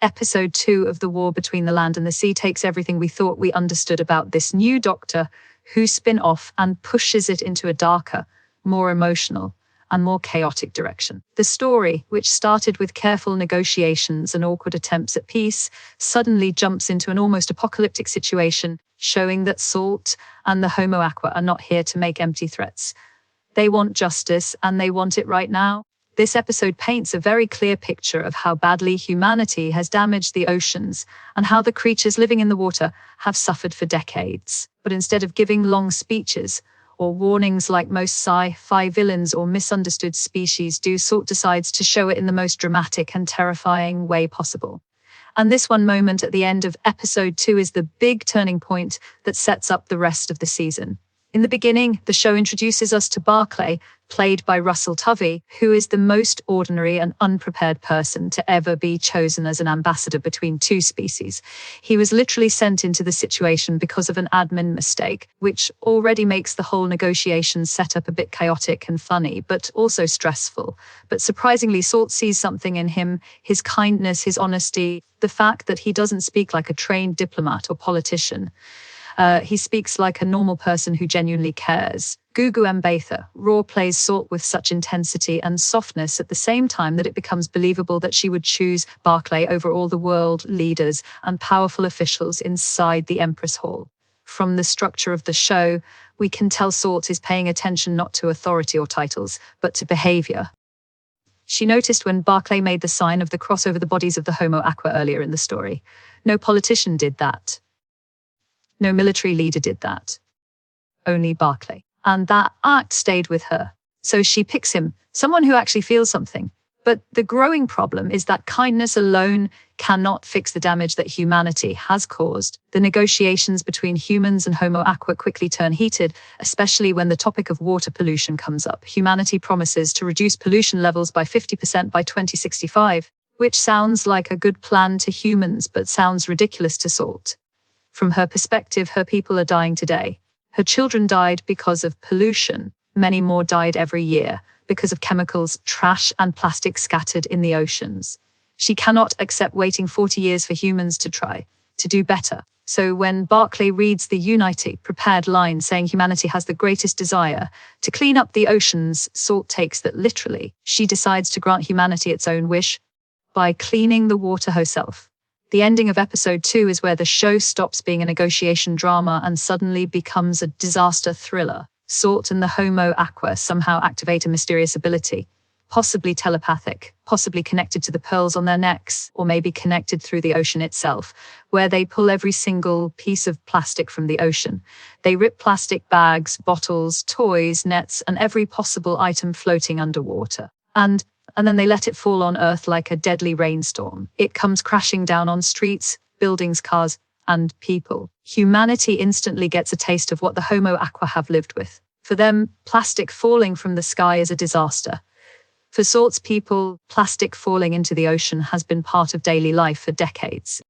Episode 2 of The War Between the Land and the Sea takes everything we thought we understood about this new doctor who spin off and pushes it into a darker, more emotional, and more chaotic direction. The story, which started with careful negotiations and awkward attempts at peace, suddenly jumps into an almost apocalyptic situation, showing that Salt and the Homo Aqua are not here to make empty threats. They want justice, and they want it right now. This episode paints a very clear picture of how badly humanity has damaged the oceans and how the creatures living in the water have suffered for decades. But instead of giving long speeches or warnings like most sci-fi villains or misunderstood species do, Salt decides to show it in the most dramatic and terrifying way possible. And this one moment at the end of episode 2 is the big turning point that sets up the rest of the season. In the beginning, the show introduces us to Barclay, played by Russell Tovey, who is the most ordinary and unprepared person to ever be chosen as an ambassador between two species. He was literally sent into the situation because of an admin mistake, which already makes the whole negotiation setup a bit chaotic and funny, but also stressful. But surprisingly, Salt sees something in him, his kindness, his honesty, the fact that he doesn't speak like a trained diplomat or politician. He speaks like a normal person who genuinely cares. Gugu Mbatha Raw plays Salt with such intensity and softness at the same time that it becomes believable that she would choose Barclay over all the world leaders and powerful officials inside the Empress Hall. From the structure of the show, we can tell Salt is paying attention not to authority or titles, but to behavior. She noticed when Barclay made the sign of the cross over the bodies of the Homo Aqua earlier in the story. No politician did that. No military leader did that. Only Barclay. And that act stayed with her. So she picks him, someone who actually feels something. But the growing problem is that kindness alone cannot fix the damage that humanity has caused. The negotiations between humans and Homo Aqua quickly turn heated, especially when the topic of water pollution comes up. Humanity promises to reduce pollution levels by 50% by 2065, which sounds like a good plan to humans, but sounds ridiculous to Salt. From her perspective, her people are dying today. Her children died because of pollution. Many more died every year because of chemicals, trash, and plastic scattered in the oceans. She cannot accept waiting 40 years for humans to try to do better. So when Barclay reads the united, prepared line saying humanity has the greatest desire to clean up the oceans, Salt takes that literally. She decides to grant humanity its own wish by cleaning the water herself. The ending of episode 2 is where the show stops being a negotiation drama and suddenly becomes a disaster thriller. Salt and the Homo Aqua somehow activate a mysterious ability, possibly telepathic, possibly connected to the pearls on their necks, or maybe connected through the ocean itself, where they pull every single piece of plastic from the ocean. They rip plastic bags, bottles, toys, nets, and every possible item floating underwater. And then they let it fall on Earth like a deadly rainstorm. It comes crashing down on streets, buildings, cars, and people. Humanity instantly gets a taste of what the Homo Aqua have lived with. For them, plastic falling from the sky is a disaster. For Salt's people, plastic falling into the ocean has been part of daily life for decades.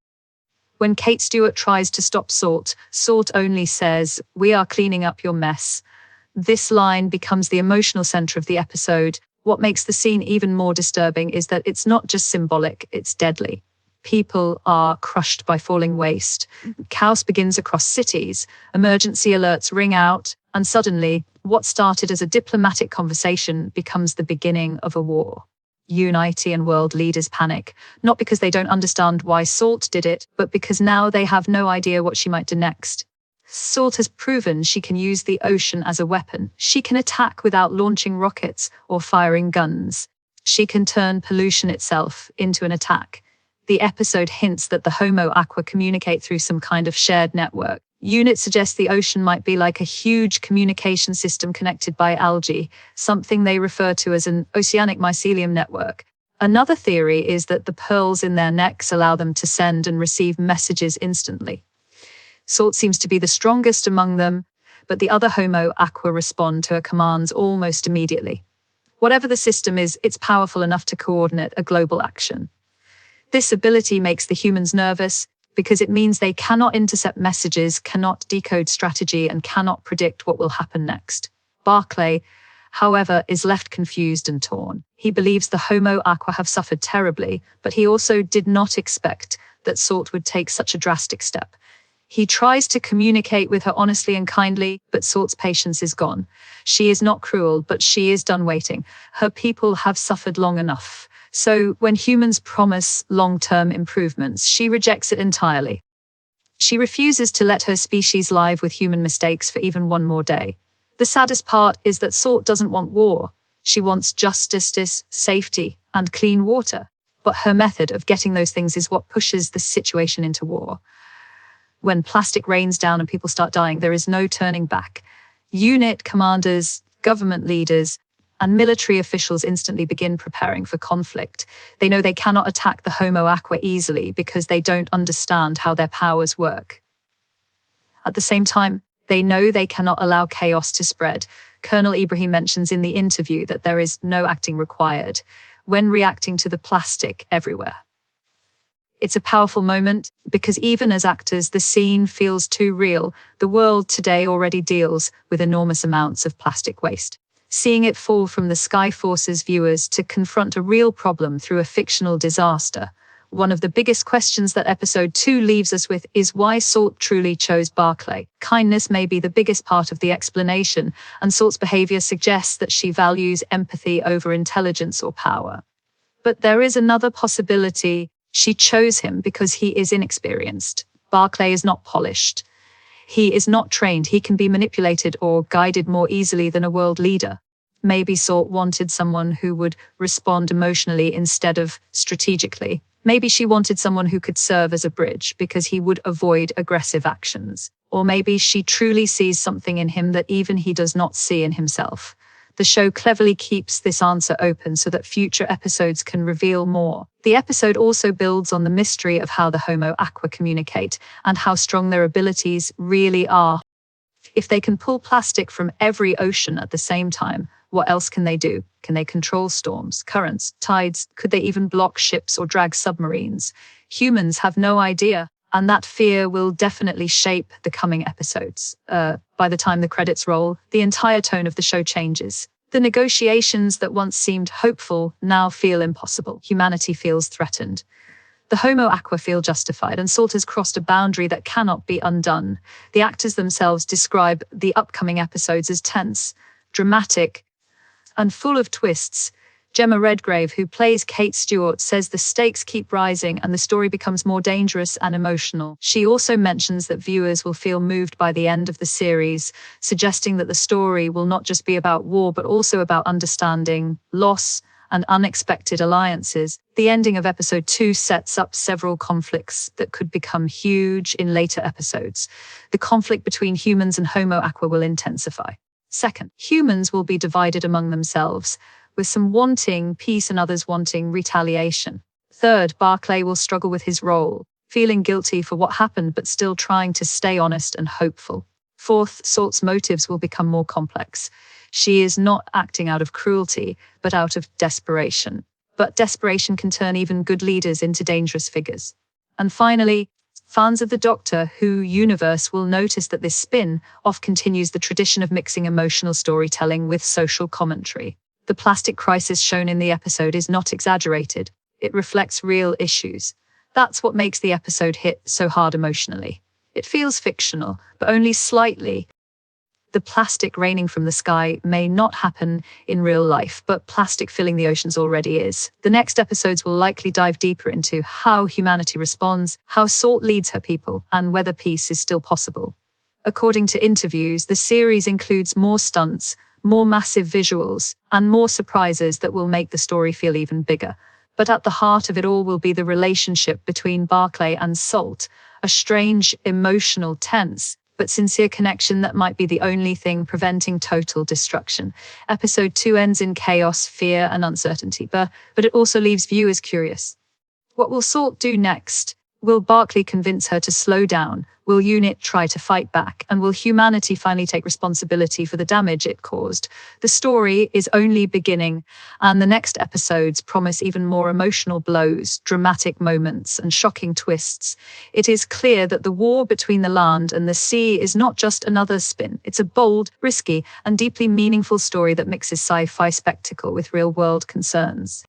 When Kate Stewart tries to stop Salt, Salt only says, "We are cleaning up your mess." This line becomes the emotional center of the episode. What makes the scene even more disturbing is that it's not just symbolic, it's deadly. People are crushed by falling waste. Chaos begins across cities. Emergency alerts ring out, and suddenly, what started as a diplomatic conversation becomes the beginning of a war. Unity and world leaders panic, not because they don't understand why Salt did it, but because now they have no idea what she might do next. Salt has proven she can use the ocean as a weapon. She can attack without launching rockets or firing guns. She can turn pollution itself into an attack. The episode hints that the Homo Aqua communicate through some kind of shared network. Unit suggests the ocean might be like a huge communication system connected by algae, something they refer to as an oceanic mycelium network. Another theory is that the pearls in their necks allow them to send and receive messages instantly. Salt seems to be the strongest among them, but the other Homo Aqua respond to her commands almost immediately. Whatever the system is, it's powerful enough to coordinate a global action. This ability makes the humans nervous because it means they cannot intercept messages, cannot decode strategy, and cannot predict what will happen next. Barclay however, is left confused and torn. He believes the Homo Aqua have suffered terribly, but he also did not expect that Salt would take such a drastic step. He tries to communicate with her honestly and kindly, but Salt's patience is gone. She is not cruel, but she is done waiting. Her people have suffered long enough. So when humans promise long-term improvements, she rejects it entirely. She refuses to let her species live with human mistakes for even one more day. The saddest part is that Salt doesn't want war. She wants justice, safety, and clean water. But her method of getting those things is what pushes the situation into war. When plastic rains down and people start dying, there is no turning back. Unit commanders, government leaders, and military officials instantly begin preparing for conflict. They know they cannot attack the Homo Aqua easily because they don't understand how their powers work. At the same time, they know they cannot allow chaos to spread. Colonel Ibrahim mentions in the interview that there is no acting required when reacting to the plastic everywhere. It's a powerful moment because even as actors, the scene feels too real. The world today already deals with enormous amounts of plastic waste. Seeing it fall from the sky forces viewers to confront a real problem through a fictional disaster. One of the biggest questions that episode 2 leaves us with is why Salt truly chose Barclay. Kindness may be the biggest part of the explanation, and Salt's behavior suggests that she values empathy over intelligence or power. But there is another possibility. She chose him because he is inexperienced. Barclay is not polished. He is not trained. He can be manipulated or guided more easily than a world leader. Maybe Salt wanted someone who would respond emotionally instead of strategically. Maybe she wanted someone who could serve as a bridge because he would avoid aggressive actions. Or maybe she truly sees something in him that even he does not see in himself. The show cleverly keeps this answer open so that future episodes can reveal more. The episode also builds on the mystery of how the Homo Aqua communicate and how strong their abilities really are. If they can pull plastic from every ocean at the same time, what else can they do? Can they control storms, currents, tides? Could they even block ships or drag submarines? Humans have no idea, and that fear will definitely shape the coming episodes. By the time the credits roll, the entire tone of the show changes. The negotiations that once seemed hopeful now feel impossible. Humanity feels threatened. The Homo Aqua feel justified, and Salt has crossed a boundary that cannot be undone. The actors themselves describe the upcoming episodes as tense, dramatic, and full of twists. Gemma Redgrave, who plays Kate Stewart, says the stakes keep rising and the story becomes more dangerous and emotional. She also mentions that viewers will feel moved by the end of the series, suggesting that the story will not just be about war, but also about understanding, loss, and unexpected alliances. The ending of episode 2 sets up several conflicts that could become huge in later episodes. The conflict between humans and Homo Aqua will intensify. Second, humans will be divided among themselves, with some wanting peace and others wanting retaliation. Third, Barclay will struggle with his role, feeling guilty for what happened but still trying to stay honest and hopeful. Fourth, Salt's motives will become more complex. She is not acting out of cruelty, but out of desperation. But desperation can turn even good leaders into dangerous figures. And finally, fans of the Doctor Who universe will notice that this spin-off continues the tradition of mixing emotional storytelling with social commentary. The plastic crisis shown in the episode is not exaggerated. It reflects real issues. That's what makes the episode hit so hard emotionally. It feels fictional, but only slightly. The plastic raining from the sky may not happen in real life, but plastic filling the oceans already is. The next episodes will likely dive deeper into how humanity responds, how Salt leads her people, and whether peace is still possible. According to interviews, the series includes more stunts, more massive visuals, and more surprises that will make the story feel even bigger. But at the heart of it all will be the relationship between Barclay and Salt, a strange, emotional, tense, but sincere connection that might be the only thing preventing total destruction. Episode 2 ends in chaos, fear, and uncertainty, but it also leaves viewers curious. What will Salt do next? Will Barclay convince her to slow down? Will UNIT try to fight back? And will humanity finally take responsibility for the damage it caused? The story is only beginning, and the next episodes promise even more emotional blows, dramatic moments, and shocking twists. It is clear that the war between the land and the sea is not just another spin. It's a bold, risky, and deeply meaningful story that mixes sci-fi spectacle with real-world concerns.